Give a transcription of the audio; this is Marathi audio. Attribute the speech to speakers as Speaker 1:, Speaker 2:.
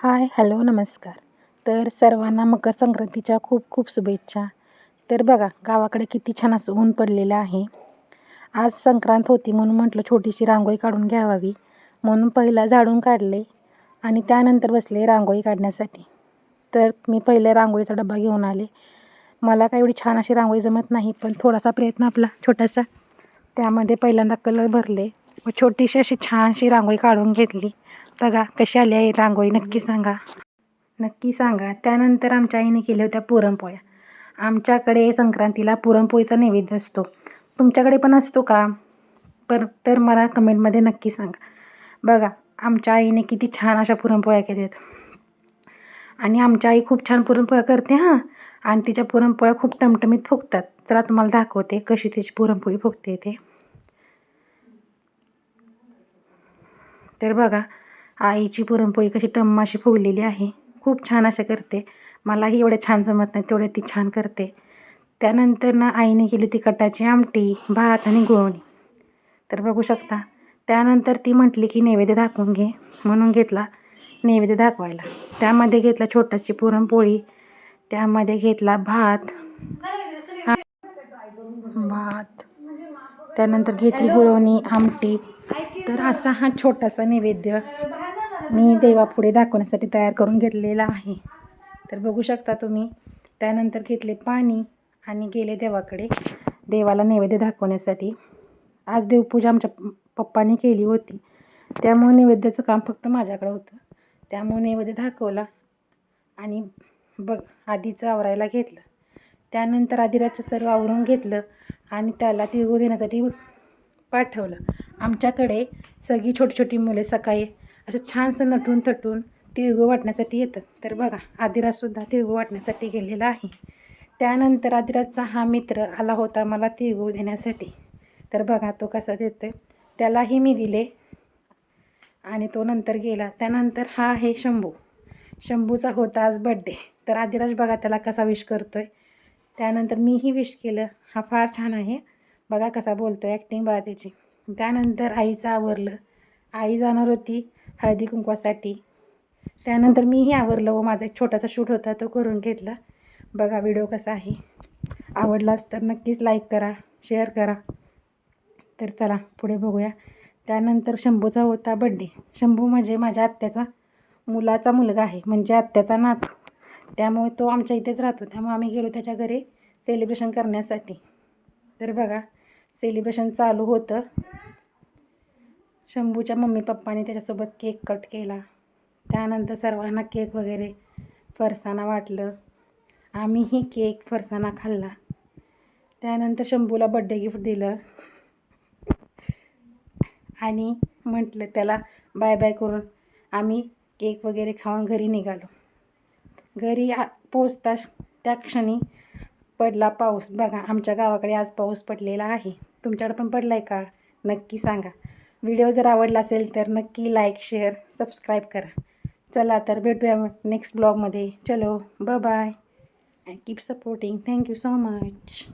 Speaker 1: हाय हॅलो नमस्कार. तर सर्वांना मकर संक्रांतीच्या खूप खूप शुभेच्छा. तर बघा गावाकडे किती छान असं ऊन पडलेलं आहे. आज संक्रांत होती म्हणून म्हटलं छोटीशी रांगोळी काढून घ्यावी, म्हणून पहिला झाडून काढले आणि त्यानंतर बसले रांगोळी काढण्यासाठी. तर मी पहिले रांगोळीचा डबा घेऊन आले. मला काय एवढी छान अशी रांगोळी जमत नाही, पण थोडासा प्रयत्न आपला छोटासा. त्यामध्ये पहिल्यांदा कलर भरले व छोटीशी अशी छानशी रांगोळी काढून घेतली. बघा कशी आली आहे रांगोळी, नक्की सांगा. त्यानंतर आमच्या आईने केल्या होत्या पुरणपोळ्या. आमच्याकडे संक्रांतीला पुरणपोळीचा नैवेद्य असतो. तुमच्याकडे पण असतो का? तर मला कमेंटमध्ये नक्की सांगा. बघा आमच्या आईने किती छान अशा पुरणपोळ्या केल्यात आणि आमच्या आई खूप छान पुरणपोळ्या करते हां. आणि तिच्या पुरणपोळ्या खूप टमटमीत फुगतात. चला तुम्हाला दाखवते कशी तिची पुरणपोळी फुगते ते. तर बघा आईची पुरणपोळी कशी टम्म अशी फुगलेली आहे. खूप छान अशा करते. मलाही एवढे छान जमत नाही, तेवढे ती छान करते. त्यानंतर ना आईने केली ती कटाची आमटी, भात आणि गुळवणी. तर बघू शकता. त्यानंतर ती म्हटली की नैवेद्य दाखवून घे, म्हणून घेतला नैवेद्य दाखवायला. त्यामध्ये घेतला छोटीशी पुरणपोळी, त्यामध्ये घेतला भात, त्यानंतर घेतली गुळवणी, आमटी. तर असा हा छोटासा नैवेद्य मी देवापुढे दाखवण्यासाठी तयार करून घेतलेला आहे. तर बघू शकता तुम्ही. त्यानंतर घेतले पाणी आणि गेले देवाकडे, देवाला नैवेद्य दाखवण्यासाठी. आज देवपूजा आमच्या पप्पांनी केली होती, त्यामुळे नैवेद्याचं काम फक्त माझ्याकडे होतं. त्यामुळे नैवेद्य दाखवला आणि आधीचं आवरायला घेतलं. त्यानंतर आधीराचं सर्व आवरून घेतलं आणि त्याला तिळगुळ देण्यासाठी पाठवलं. आमच्याकडे सगळी छोटी छोटी मुले सकाळी असं छानसं नटून थटून तिळगुळ वाटण्यासाठी येतात. तर बघा आदिराजसुद्धा तिळगुळ वाटण्यासाठी गेलेला आहे. त्यानंतर आदिराजचा हा मित्र आला होता मला तिळगुळ देण्यासाठी. तर बघा तो कसा देतोय. त्यालाही मी दिले आणि तो नंतर गेला. त्यानंतर हा आहे शंभूचा होता आज बड्डे. तर आदिराज बघा त्याला कसा विश करतोय. त्यानंतर मीही विश केलं. हा फार छान आहे, बघा कसा बोलतोय, ॲक्टिंग बघा त्याची. त्यानंतर आईचं आवरलं. आई जाणार होती हळदी कुंकवासाठी. त्यानंतर मीही आवरलं व माझा एक छोटासा शूट होता तो करून घेतला. बघा व्हिडिओ कसा आहे. आवडलाच तर नक्कीच लाईक करा, शेअर करा. तर चला पुढे बघूया. त्यानंतर शंभूचा होता बड्डे. शंभू म्हणजे माझ्या आत्याचा मुलाचा मुलगा आहे, म्हणजे आत्याचा नातू. त्यामुळे तो आमच्या इथेच राहतो, त्यामुळे आम्ही गेलो त्याच्या घरी सेलिब्रेशन करण्यासाठी. तर बघा सेलिब्रेशन चालू होतं. शंभूच्या मम्मी पप्पाने त्याच्यासोबत केक कट केला. त्यानंतर सर्वांना केक वगैरे फरसाणा वाटलं. आम्हीही केक फरसाणा खाल्ला. त्यानंतर शंभूला बड्डे गिफ्ट दिलं आणि म्हटलं त्याला बाय बाय करून आम्ही केक वगैरे खाऊन घरी निघालो. घरी पोचताच त्या क्षणी पडला पाऊस. बघा आमच्या गावाकडे आज पाऊस पडलेला आहे. तुमच्याकडे पण पडला आहे का? नक्की सांगा. व्हिडिओ जर आवडला असेल तर नक्की लाईक शेअर सबस्क्राईब करा. चला तर भेटूया नेक्स्ट ब्लॉगमध्ये. चलो bye bye and keep supporting. Thank you so much.